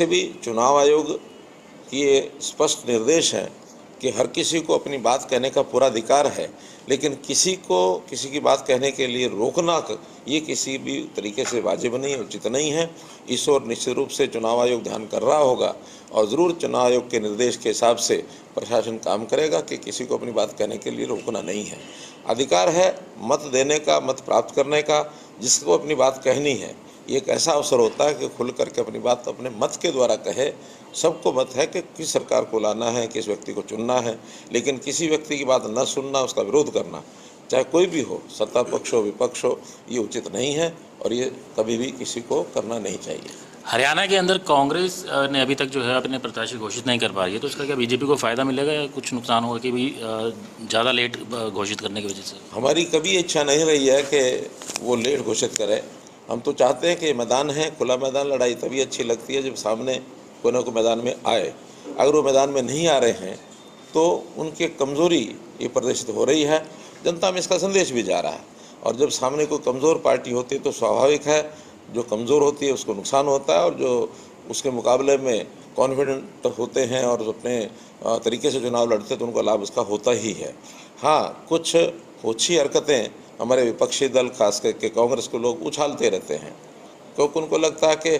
वैसे भी चुनाव आयोग की ये स्पष्ट निर्देश है कि हर किसी को अपनी बात कहने का पूरा अधिकार है, लेकिन किसी को किसी की बात कहने के लिए रोकना ये किसी भी तरीके से वाजिब नहीं, उचित नहीं है। इस ओर निश्चित रूप से चुनाव आयोग ध्यान कर रहा होगा और ज़रूर चुनाव आयोग के निर्देश के हिसाब से प्रशासन काम करेगा कि किसी को अपनी बात कहने के लिए रोकना नहीं है। अधिकार है मत देने का, मत प्राप्त करने का। जिसको अपनी बात कहनी है, ये एक ऐसा अवसर होता है कि खुल करके अपनी बात अपने मत के द्वारा कहे। सबको मत है कि किस सरकार को लाना है, किस व्यक्ति को चुनना है, लेकिन किसी व्यक्ति की बात न सुनना, उसका विरोध करना, चाहे कोई भी हो, सत्ता पक्ष हो विपक्ष हो, ये उचित नहीं है और ये कभी भी किसी को करना नहीं चाहिए। हरियाणा के अंदर कांग्रेस ने अभी तक जो है अपने प्रत्याशी घोषित नहीं कर पा रही है, तो इसका क्या बीजेपी को फ़ायदा मिलेगा या कुछ नुकसान होगा कि भी ज़्यादा लेट घोषित करने की वजह से? हमारी कभी इच्छा नहीं रही है कि वो लेट घोषित करे। हम तो चाहते हैं कि मैदान है, खुला मैदान, लड़ाई तभी अच्छी लगती है जब सामने कोई ना कोई मैदान में आए। अगर वो मैदान में नहीं आ रहे हैं तो उनकी कमज़ोरी ये प्रदर्शित हो रही है, जनता में इसका संदेश भी जा रहा है। और जब सामने कोई कमज़ोर पार्टी होती है तो स्वाभाविक है जो कमज़ोर होती है उसको नुकसान होता है, और जो उसके मुकाबले में कॉन्फिडेंट होते हैं और अपने तरीके से चुनाव लड़ते हैं तो उनको लाभ उसका होता ही है। हाँ, कुछ ओछी हरकतें हमारे विपक्षी दल खास करके कांग्रेस को लोग उछालते रहते हैं, क्योंकि उनको लगता है कि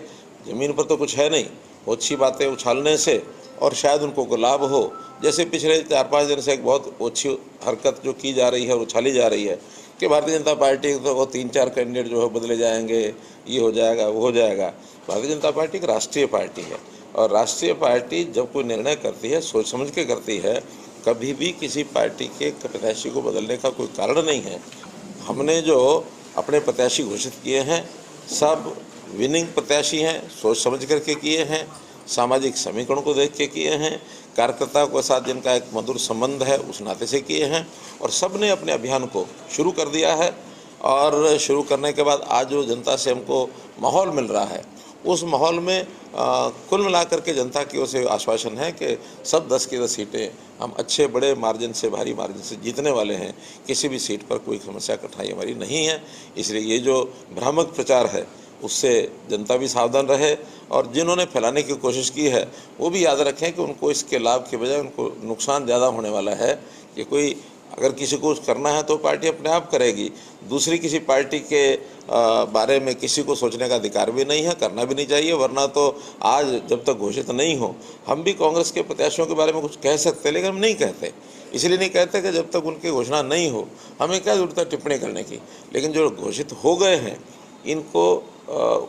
ज़मीन पर तो कुछ है नहीं, ओछी बातें उछालने से और शायद उनको को लाभ हो। जैसे पिछले 4-5 दिन से एक बहुत ओछी हरकत जो की जा रही है और उछाली जा रही है कि भारतीय जनता पार्टी तो वो 3-4 कैंडिडेट जो है बदले जाएंगे, ये हो जाएगा, वो हो जाएगा। भारतीय जनता पार्टी एक राष्ट्रीय पार्टी है और राष्ट्रीय पार्टी जब कोई निर्णय करती है सोच समझ के करती है। कभी भी किसी पार्टी के प्रत्याशी को बदलने का कोई कारण नहीं है। हमने जो अपने प्रत्याशी घोषित किए हैं सब विनिंग प्रत्याशी हैं, सोच समझ करके किए हैं, सामाजिक समीकरण को देख के किए हैं, कार्यकर्ताओं के साथ जिनका एक मधुर संबंध है उस नाते से किए हैं, और सब ने अपने अभियान को शुरू कर दिया है। और शुरू करने के बाद आज जो जनता से हमको माहौल मिल रहा है उस माहौल में कुल मिलाकर के जनता की ओर से आश्वासन है कि सब 10 की 10 सीटें हम अच्छे बड़े मार्जिन से, भारी मार्जिन से जीतने वाले हैं। किसी भी सीट पर कोई समस्या कठिनाई हमारी नहीं है। इसलिए ये जो भ्रामक प्रचार है उससे जनता भी सावधान रहे, और जिन्होंने फैलाने की कोशिश की है वो भी याद रखें कि उनको इसके लाभ के बजाय उनको नुकसान ज़्यादा होने वाला है। कि कोई अगर किसी को करना है तो पार्टी अपने आप करेगी, दूसरी किसी पार्टी के बारे में किसी को सोचने का अधिकार भी नहीं है, करना भी नहीं चाहिए। वरना तो आज जब तक घोषित नहीं हो हम भी कांग्रेस के प्रत्याशियों के बारे में कुछ कह सकते हैं, लेकिन हम नहीं कहते। इसलिए नहीं कहते कि जब तक उनकी घोषणा नहीं हो हमें क्या ज़रूरत है टिप्पणी करने की। लेकिन जो घोषित हो गए हैं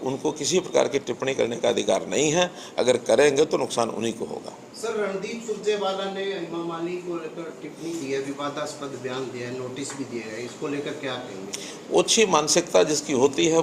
उनको किसी प्रकार की टिप्पणी करने का अधिकार नहीं है। अगर करेंगे तो नुकसान उन्हीं को होगा। सर, रणदीप सुरजेवाला ने हेमा मालिनी को लेकर टिप्पणी दी है, विवादास्पद बयान दिया है, नोटिस भी दिया है, इसको लेकर क्या कहेंगे? ओछी मानसिकता जिसकी होती है